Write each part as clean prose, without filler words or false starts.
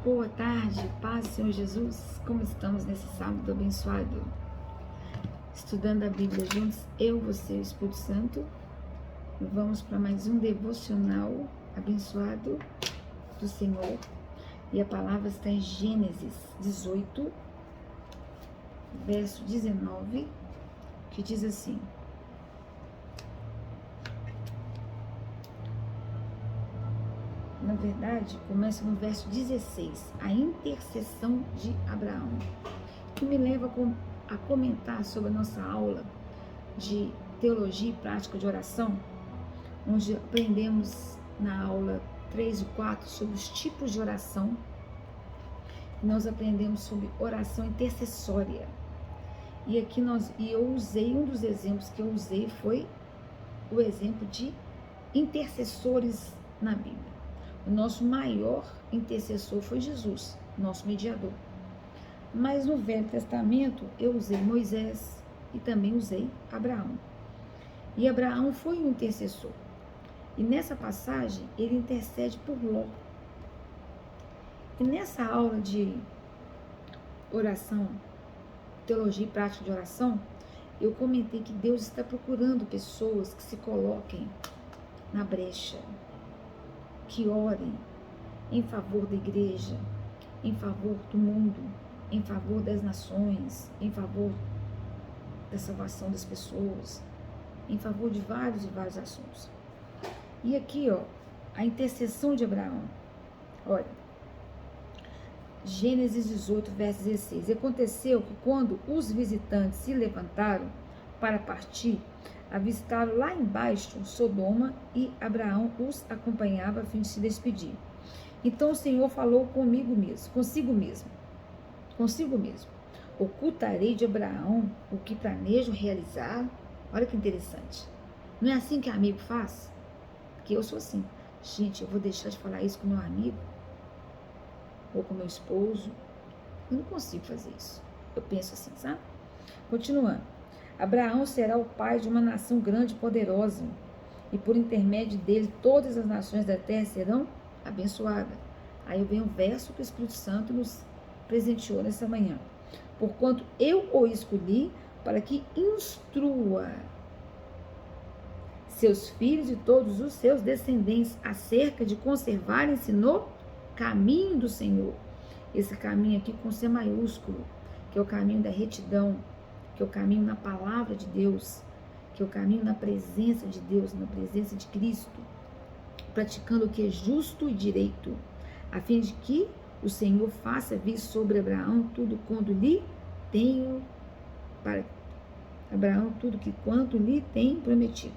Boa tarde, paz, Senhor Jesus. Como estamos nesse sábado abençoado? Estudando a Bíblia juntos, eu, você e o Espírito Santo. E vamos para mais um devocional abençoado do Senhor. E a palavra está em Gênesis 18, verso 19, que diz assim: na verdade, começa no verso 16, a intercessão de Abraão, que me leva a comentar sobre a nossa aula de teologia e prática de oração, onde aprendemos na aula 3 e 4 sobre os tipos de oração. Nós aprendemos sobre oração intercessória. E aqui eu usei, um dos exemplos que eu usei foi o exemplo de intercessores na Bíblia. O nosso maior intercessor foi Jesus, nosso mediador. Mas no Velho Testamento eu usei Moisés e também usei Abraão. E Abraão foi um intercessor. E nessa passagem ele intercede por Ló. E nessa aula de oração, teologia e prática de oração, eu comentei que Deus está procurando pessoas que se coloquem na brecha, que orem em favor da igreja, em favor do mundo, em favor das nações, em favor da salvação das pessoas, em favor de vários e vários assuntos. E aqui, a intercessão de Abraão. Olha, Gênesis 18, verso 16. E aconteceu que quando os visitantes se levantaram para partir, avistaram lá embaixo Sodoma, e Abraão os acompanhava a fim de se despedir. Então o Senhor falou consigo mesmo. Ocultarei de Abraão o que planejo realizar. Olha que interessante. Não é assim que amigo faz? Porque eu sou assim. Gente, eu vou deixar de falar isso com meu amigo ou com meu esposo? Eu não consigo fazer isso. Eu penso assim, sabe? Continuando. Abraão será o pai de uma nação grande e poderosa, e por intermédio dele todas as nações da terra serão abençoadas. Aí vem o verso que o Espírito Santo nos presenteou nessa manhã. Porquanto eu o escolhi para que instrua seus filhos e todos os seus descendentes acerca de conservarem-se no caminho do Senhor. Esse caminho aqui com C maiúsculo, que é o caminho da retidão, que é o caminho na palavra de Deus, que é o caminho na presença de Deus, na presença de Cristo, praticando o que é justo e direito, a fim de que o Senhor faça vir sobre Abraão tudo quanto lhe tenho para Abraão tudo que quanto lhe tem prometido.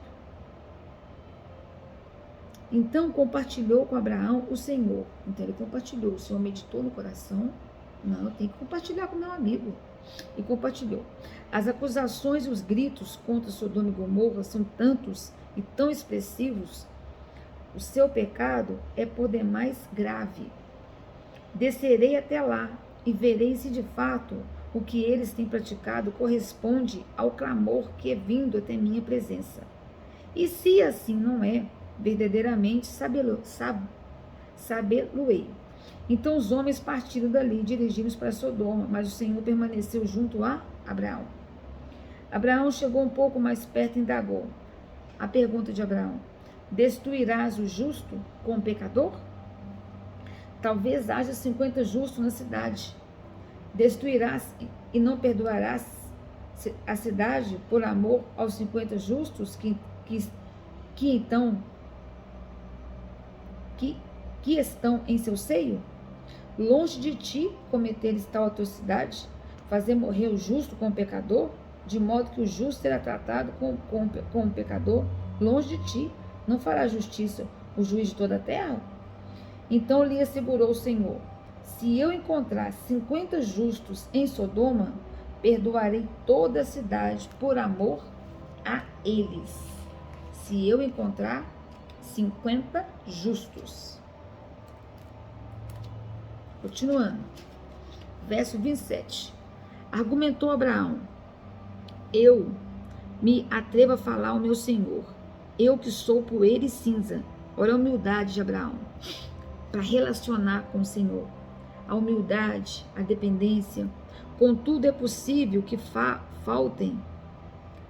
Então compartilhou com Abraão o Senhor. Então ele compartilhou, o Senhor meditou no coração. Não, eu tenho que compartilhar com meu amigo. E compartilhou. As acusações e os gritos contra Sodoma e Gomorra são tantos e tão expressivos. O seu pecado é por demais grave. Descerei até lá e verei se de fato o que eles têm praticado corresponde ao clamor que é vindo até minha presença. E se assim não é, verdadeiramente sabê-lo-ei. Então os homens partiram dali e dirigiram-se para Sodoma, mas o Senhor permaneceu junto a Abraão. Abraão chegou um pouco mais perto e indagou. A pergunta de Abraão: destruirás o justo com o pecador? Talvez haja 50 justos na cidade. Destruirás e não perdoarás a cidade por amor aos 50 justos que estão em seu seio? Longe de ti cometeres tal atrocidade, fazer morrer o justo com o pecador, de modo que o justo será tratado com o pecador. Longe de ti, não fará justiça o juiz de toda a terra? Então lhe assegurou o Senhor: se eu encontrar 50 justos em Sodoma, perdoarei toda a cidade por amor a eles. Se eu encontrar 50 justos. Continuando. Verso 27. Argumentou Abraão: eu me atrevo a falar ao meu Senhor, eu que sou poeira e cinza. Olha a humildade de Abraão para relacionar com o Senhor. a humildade, a dependência. Contudo, é possível que faltem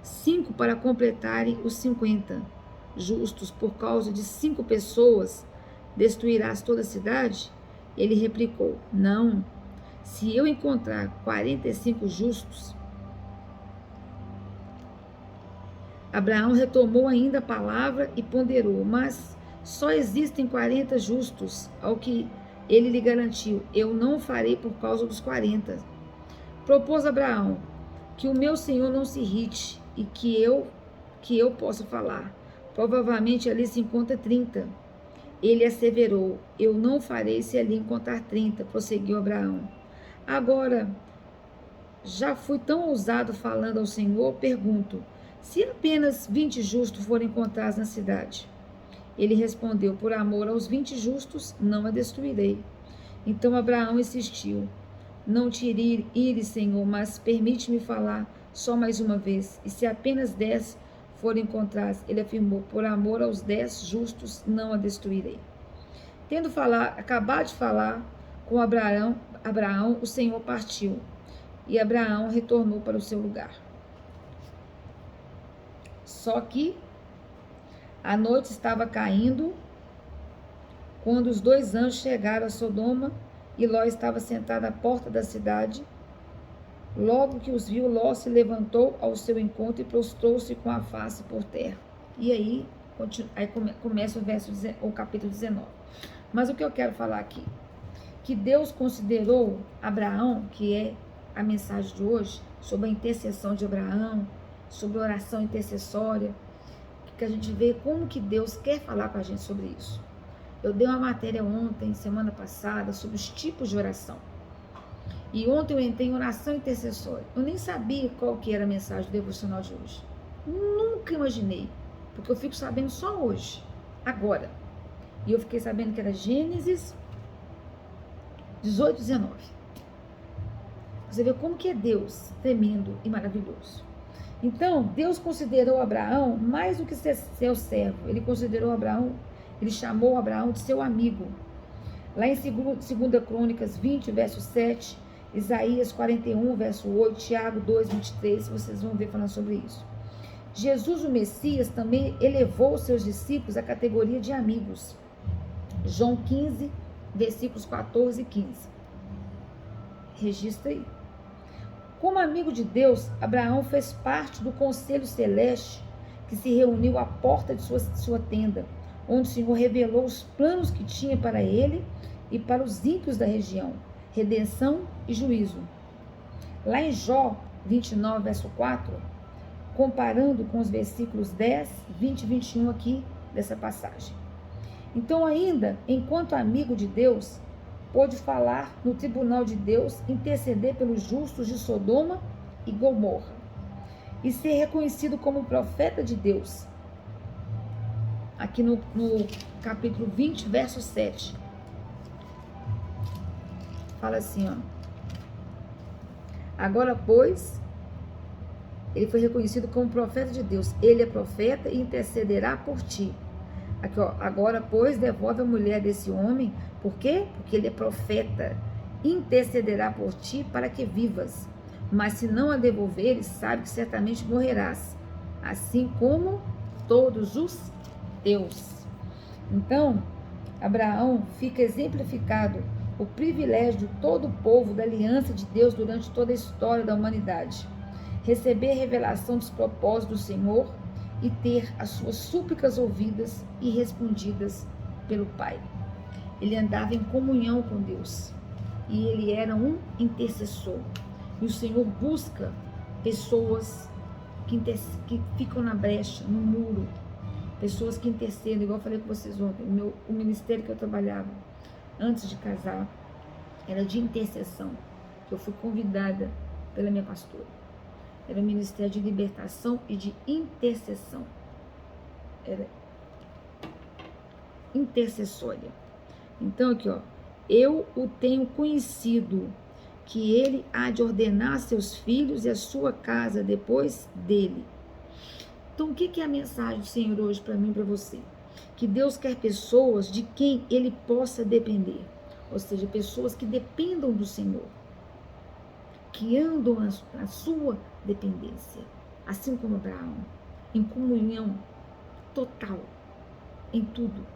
5 para completarem os 50 justos. Por causa de 5 pessoas, destruirás toda a cidade? Ele replicou: não. Se eu encontrar 45 justos. Abraão retomou ainda a palavra e ponderou: mas só existem 40 justos. Ao que ele lhe garantiu: eu não o farei por causa dos 40. Propôs Abraão: que o meu senhor não se irrite e que eu possa falar. Provavelmente ali se encontra 30. Ele asseverou: eu não farei se ali encontrar 30, prosseguiu Abraão. Agora, já fui tão ousado falando ao Senhor, pergunto: se apenas 20 justos forem encontrados na cidade? Ele respondeu: por amor aos 20 justos, não a destruirei. Então Abraão insistiu: não te ires, Senhor, mas permite-me falar só mais uma vez. E se apenas 10 forem encontrados? Ele afirmou: por amor aos 10 justos, não a destruirei. Tendo acabado de falar com Abraão, o Senhor partiu. E Abraão retornou para o seu lugar. Só que a noite estava caindo quando os 2 anjos chegaram a Sodoma e Ló estava sentado à porta da cidade. Logo que os viu, Ló se levantou ao seu encontro e prostrou-se com a face por terra. E aí começa o capítulo 19. Mas o que eu quero falar aqui? Que Deus considerou Abraão, que é a mensagem de hoje, sobre a intercessão de Abraão, sobre a oração intercessória, que a gente vê como que Deus quer falar com a gente sobre isso. Eu dei uma matéria ontem, semana passada, sobre os tipos de oração. E ontem eu entrei em oração intercessória. Eu nem sabia qual que era a mensagem do devocional de hoje. Nunca imaginei, porque eu fico sabendo só hoje, agora. E eu fiquei sabendo que era Gênesis 18, 19. Você vê como que é Deus tremendo e maravilhoso. Então, Deus considerou Abraão mais do que seu servo. Ele considerou Abraão, ele chamou Abraão de seu amigo. Lá em 2 Crônicas 20, verso 7, Isaías 41, verso 8, Tiago 2, 23, vocês vão ver falando sobre isso. Jesus, o Messias, também elevou seus discípulos à categoria de amigos. João 15, versículos 14 e 15. Registra aí. Como amigo de Deus, Abraão fez parte do conselho celeste que se reuniu à porta de sua tenda, onde o Senhor revelou os planos que tinha para ele e para os ímpios da região, redenção e juízo. Lá em Jó 29, verso 4, comparando com os versículos 10, 20 e 21 aqui dessa passagem. Então, ainda, enquanto amigo de Deus, pôde falar no tribunal de Deus, interceder pelos justos de Sodoma e Gomorra, e ser reconhecido como profeta de Deus. Aqui no capítulo 20, verso 7. Fala assim, ó. Agora, pois, ele foi reconhecido como profeta de Deus. Ele é profeta e intercederá por ti. Aqui, ó. Agora, pois, devolve a mulher desse homem. Por quê? Porque ele é profeta. Intercederá por ti para que vivas. Mas se não a devolveres, sabe que certamente morrerás, assim como todos os teus. Então, Abraão fica exemplificado o privilégio de todo o povo da aliança de Deus durante toda a história da humanidade. Receber revelação dos propósitos do Senhor e ter as suas súplicas ouvidas e respondidas pelo Pai. Ele andava em comunhão com Deus e ele era um intercessor. E o Senhor busca pessoas que ficam na brecha, no muro, pessoas que intercedem, igual eu falei com vocês ontem. O ministério que eu trabalhava antes de casar era de intercessão, que eu fui convidada pela minha pastora. Era um ministério de libertação e de intercessão. Era intercessória. Então aqui, ó, eu o tenho conhecido, que ele há de ordenar seus filhos e a sua casa depois dele. Então, o que é a mensagem do Senhor hoje para mim e para você? Que Deus quer pessoas de quem ele possa depender. ou seja, pessoas que dependam do Senhor, que andam na sua dependência, assim como Abraão, em comunhão total, em tudo.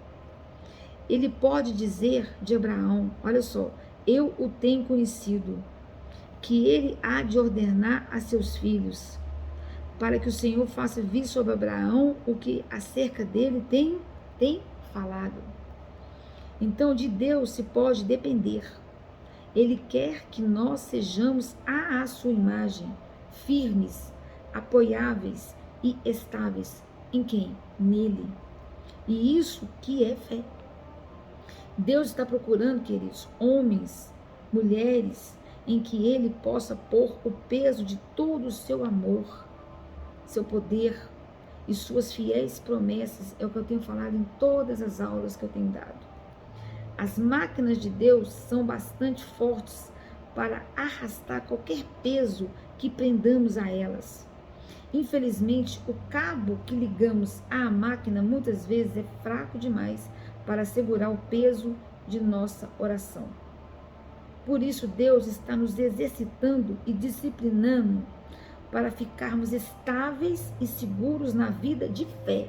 Ele pode dizer de Abraão, olha só, eu o tenho conhecido, que ele há de ordenar a seus filhos, para que o Senhor faça vir sobre Abraão o que acerca dele tem falado. Então, de Deus se pode depender. Ele quer que nós sejamos à sua imagem, firmes, apoiáveis e estáveis. Em quem? Nele. E isso que é fé. Deus está procurando, queridos, homens, mulheres, em que Ele possa pôr o peso de todo o seu amor, seu poder e suas fiéis promessas. É o que eu tenho falado em todas as aulas que eu tenho dado. As máquinas de Deus são bastante fortes para arrastar qualquer peso que prendamos a elas. Infelizmente, o cabo que ligamos à máquina muitas vezes é fraco demais para segurar o peso de nossa oração. Por isso, Deus está nos exercitando e disciplinando para ficarmos estáveis e seguros na vida de fé.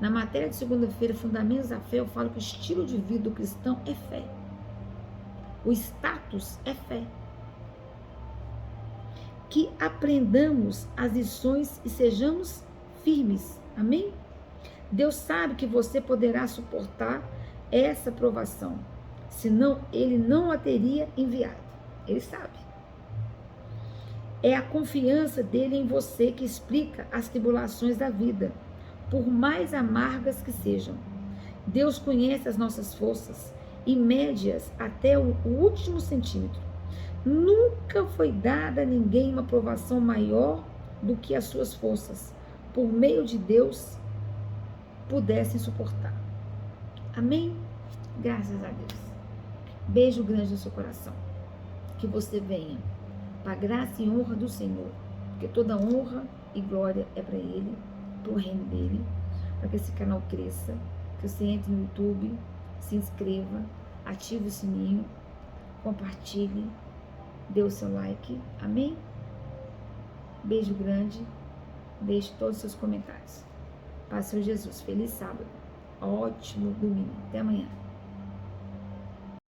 Na matéria de segunda-feira, Fundamentos da Fé, eu falo que o estilo de vida do cristão é fé. O status é fé. Que aprendamos as lições e sejamos firmes. Amém? Deus sabe que você poderá suportar essa provação. Senão, Ele não a teria enviado. Ele sabe. É a confiança dele em você que explica as tribulações da vida, por mais amargas que sejam. Deus conhece as nossas forças e mede-as até o último centímetro. Nunca foi dada a ninguém uma provação maior do que as suas forças, por meio de Deus, pudessem suportar. Amém? Graças a Deus. Beijo grande no seu coração. Que você venha para a graça e honra do Senhor, porque toda honra e glória é para Ele, para o reino dele, para que esse canal cresça, que você entre no YouTube, se inscreva, ative o sininho, compartilhe, dê o seu like, amém? Beijo grande, deixe todos os seus comentários. Paz, Senhor Jesus, feliz sábado, ótimo domingo, até amanhã.